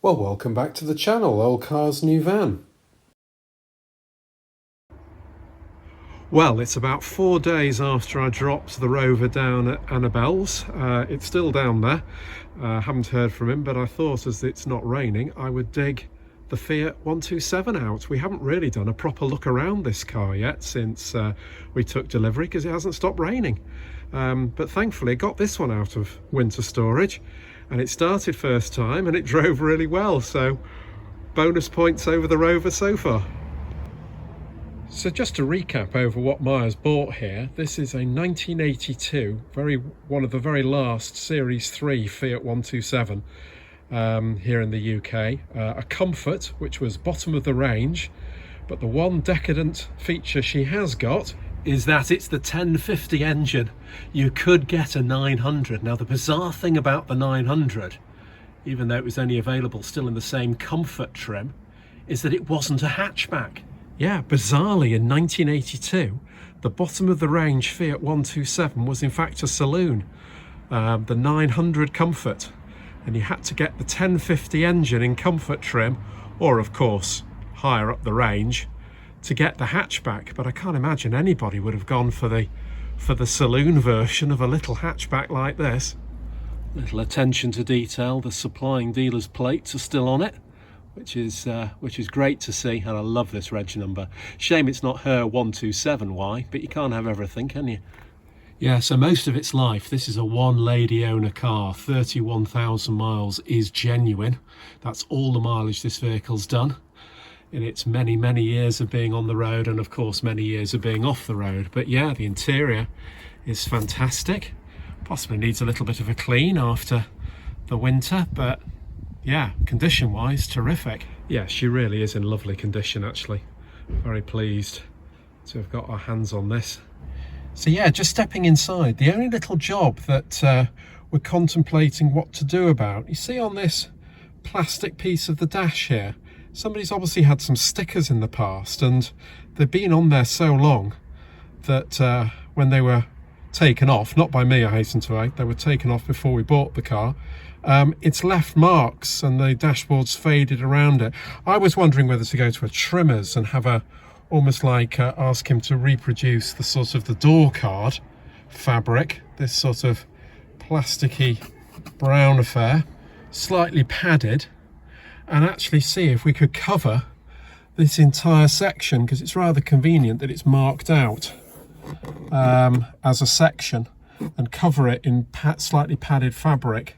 Well, welcome back to the channel, Old Cars New Van. Well, it's about 4 days after I dropped the Rover down at Annabelle's. It's still down there. Haven't heard from him, but I thought as it's not raining, I would dig the Fiat 127 out. We haven't really done a proper look around this car yet since we took delivery because it hasn't stopped raining. But thankfully, got this one out of winter storage. And it started first time and it drove really well, so bonus points over the Rover so far. So just to recap over what Maia's bought here, this is a 1982, one of the very last Series 3 Fiat 127 here in the UK. A Comfort, which was bottom of the range, but the one decadent feature she has got is that it's the 1050 engine. You could get a 900. Now the bizarre thing about the 900, even though it was only available still in the same Comfort trim, is that it wasn't a hatchback. Yeah, bizarrely in 1982, the bottom of the range Fiat 127 was in fact a saloon, the 900 Comfort, and you had to get the 1050 engine in Comfort trim, or of course higher up the range, to get the hatchback. But I can't imagine anybody would have gone for the saloon version of a little hatchback like this. Little attention to detail, the supplying dealer's plates are still on it, which is great to see, and I love this reg number. Shame it's not her 127Y, but you can't have everything, can you? Yeah, so most of its life, this is a one lady owner car. 31,000 miles is genuine. That's all the mileage this vehicle's done in its many years of being on the road, and of course many years of being off the road. But yeah, the interior is fantastic. Possibly needs a little bit of a clean after the winter, but yeah, condition wise, terrific. Yeah, she really is in lovely condition actually. Very pleased to have got our hands on this. So yeah, just stepping inside, the only little job that we're contemplating what to do about, you see on this plastic piece of the dash here, somebody's obviously had some stickers in the past, and they've been on there so long that when they were taken off, not by me I hasten to add, they were taken off before we bought the car, it's left marks and the dashboard's faded around it. I was wondering whether to go to a trimmer's and have almost like ask him to reproduce the sort of the door card fabric, this sort of plasticky brown affair, slightly padded, and actually see if we could cover this entire section, because it's rather convenient that it's marked out as a section, and cover it in slightly padded fabric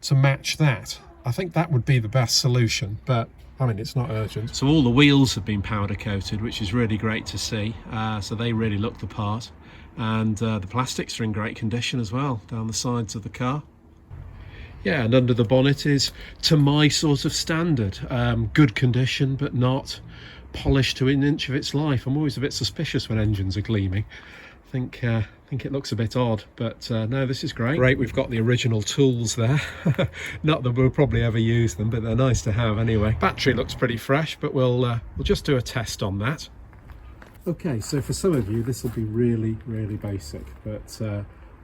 to match that. I think that would be the best solution, but I mean, it's not urgent. So all the wheels have been powder coated, which is really great to see. So they really look the part, and the plastics are in great condition as well down the sides of the car. Yeah, and under the bonnet is, to my sort of standard, good condition, but not polished to an inch of its life. I'm always a bit suspicious when engines are gleaming. I think it looks a bit odd, but no, this is great. Great, we've got the original tools there. Not that we'll probably ever use them, but they're nice to have anyway. Battery looks pretty fresh, but we'll just do a test on that. Okay, so for some of you, this will be really basic, but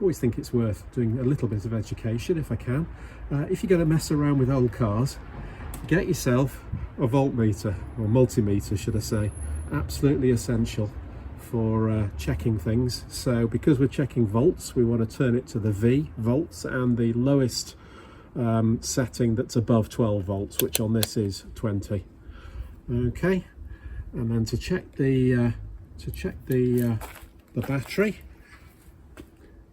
always think it's worth doing a little bit of education if I can. If you're going to mess around with old cars, get yourself a voltmeter, or multimeter should I say. Absolutely essential for checking things. So because we're checking volts, we want to turn it to the V volts and the lowest setting that's above 12 volts, which on this is 20. Okay, and then to check the battery,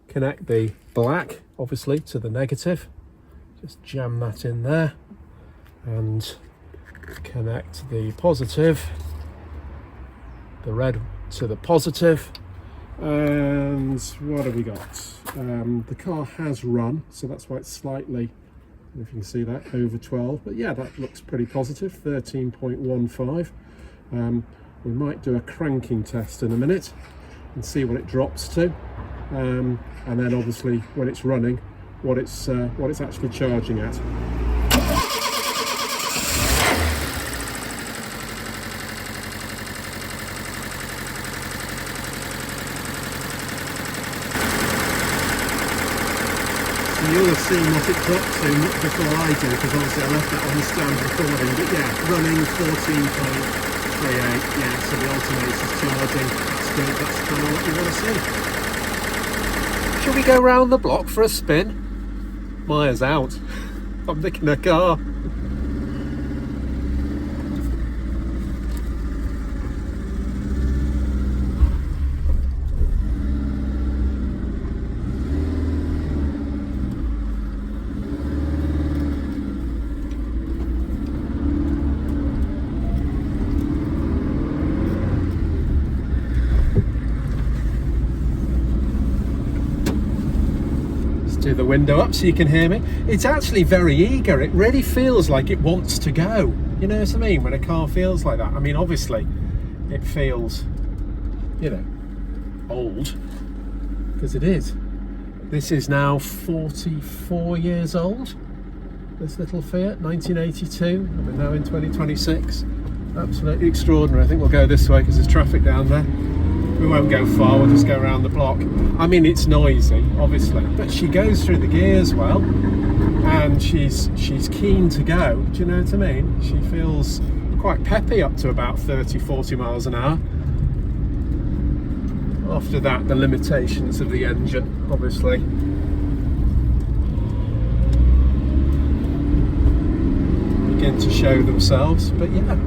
connect the black obviously to the negative, just jam that in there, and connect the positive, the red to the positive. And what have we got? The car has run, so that's why it's slightly, if you can see that, over 12, but yeah, that looks pretty positive. 13.15. We might do a cranking test in a minute and see what it drops to, and then obviously when it's running, what it's actually charging at. you'll have seen what it dropped to before I do, because obviously I left that on the stand recording. But yeah, running 14.38. Yeah, so the alternator's charging. That's good. That's kind of what you want to see. Shall we go round the block for a spin? Maia's out. I'm nicking her car. Do the window up so you can hear me. It's actually very eager. It really feels like it wants to go. You know what I mean? When a car feels like that. I mean, obviously it feels, you know, old, because it is. This is now 44 years old, this little Fiat, 1982, and we're now in 2026. Absolutely extraordinary. I think we'll go this way because there's traffic down there. We won't go far, we'll just go around the block. I mean, it's noisy, obviously, but she goes through the gears well, and she's keen to go. Do you know what I mean? She feels quite peppy up to about 30-40 miles an hour. After that, the limitations of the engine, obviously. Begin to show themselves, but yeah.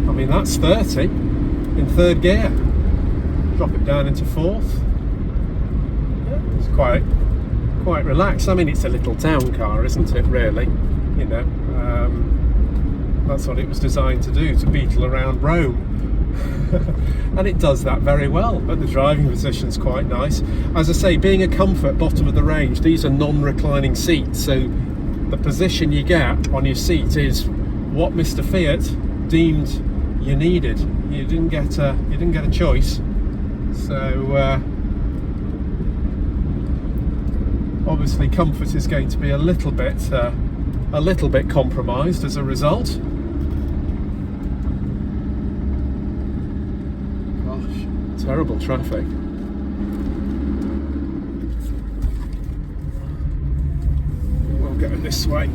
I mean, that's 30 in third gear. Drop it down into fourth. Yeah, it's quite relaxed. I mean, it's a little town car, isn't it, really? You know, that's what it was designed to do, to beetle around Rome. And it does that very well, but the driving position's quite nice. As I say, being a comfort bottom of the range, these are non-reclining seats, so the position you get on your seat is what Mr. Fiat deemed you needed. You didn't get a choice. So obviously comfort is going to be a little bit compromised as a result. Gosh, terrible traffic. We'll go this way.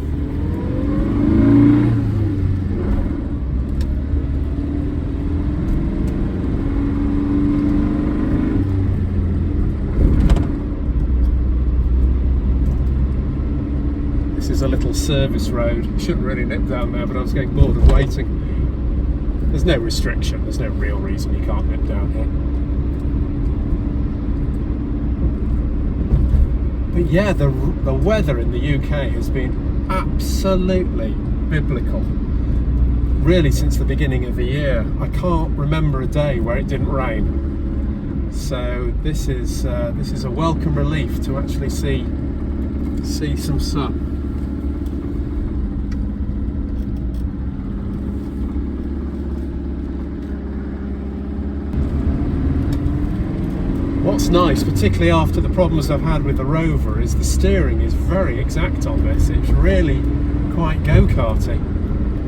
A little service road. Shouldn't really nip down there, but I was getting bored of waiting. There's no restriction, there's no real reason you can't nip down here. But yeah, the weather in the UK has been absolutely biblical, really, since the beginning of the year. I can't remember a day where it didn't rain, so this is a welcome relief to actually see some sun. What's nice, particularly after the problems I've had with the Rover, is the steering is very exact on this. It's really quite go-karty.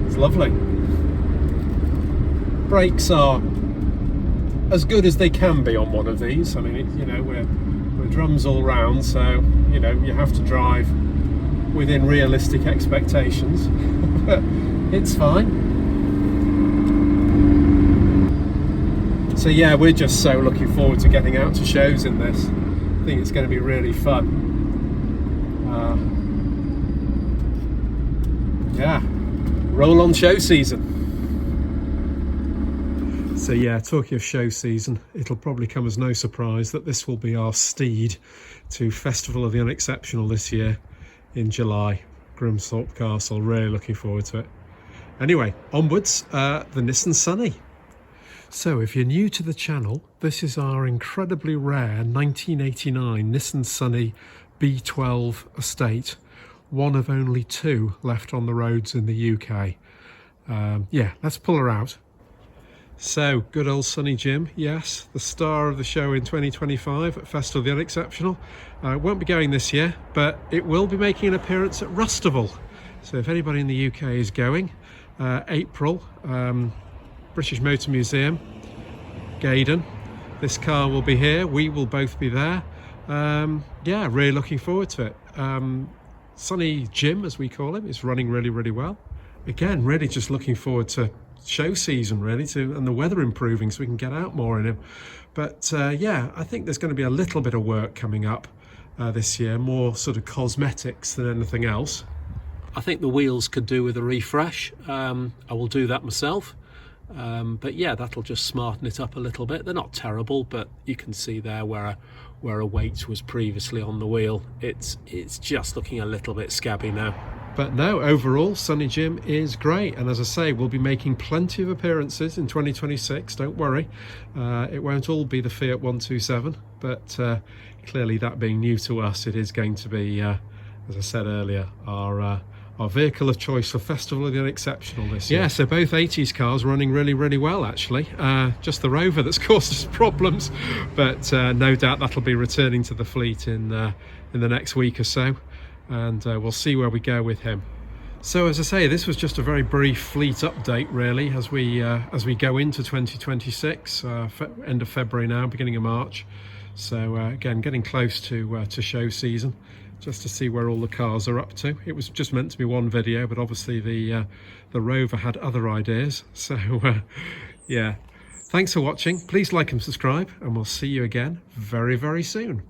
It's lovely. Brakes are as good as they can be on one of these. I mean, you know, we're drums all round, so you know you have to drive within realistic expectations. But it's fine. So yeah, we're just so looking forward to getting out to shows in this. I think it's going to be really fun. Yeah, roll on show season. So yeah, talking of show season, it'll probably come as no surprise that this will be our steed to Festival of the Unexceptional this year in July. Grimsthorpe Castle, really looking forward to it. Anyway, onwards, the Nissan Sunny. So if you're new to the channel, this is our incredibly rare 1989 Nissan Sunny B12 estate, one of only two left on the roads in the UK. Yeah, let's pull her out. So, good old Sunny Jim, yes, the star of the show in 2025 at Festival of the Unexceptional. Won't be going this year, but it will be making an appearance at Rustival. So if anybody in the UK is going, April, British Motor Museum, Gaydon. this car will be here. We will both be there. Yeah, really looking forward to it. Sunny Jim, as we call him, is running really well. Again, really just looking forward to show season, really, and the weather improving so we can get out more in him. But yeah, I think there's going to be a little bit of work coming up this year, more sort of cosmetics than anything else. I think the wheels could do with a refresh. I will do that myself. But yeah, that'll just smarten it up a little bit. They're not terrible, but you can see there where a weight was previously on the wheel. It's just looking a little bit scabby now. But no, overall, Sunny Jim is great. And as I say, we'll be making plenty of appearances in 2026. Don't worry. It won't all be the Fiat 127, but clearly that being new to us, it is going to be, as I said earlier, our vehicle of choice for Festival of the Unexceptional this year. Yeah, so both 80s cars running really well, actually. Just the Rover that's caused us problems, but no doubt that'll be returning to the fleet in the next week or so, and we'll see where we go with him. So as I say, this was just a very brief fleet update, really, as we go into 2026, end of February now, beginning of March. So again, getting close to show season, just to see where all the cars are up to. It was just meant to be one video, but obviously the Rover had other ideas. So yeah, thanks for watching. Please like and subscribe, and we'll see you again very soon.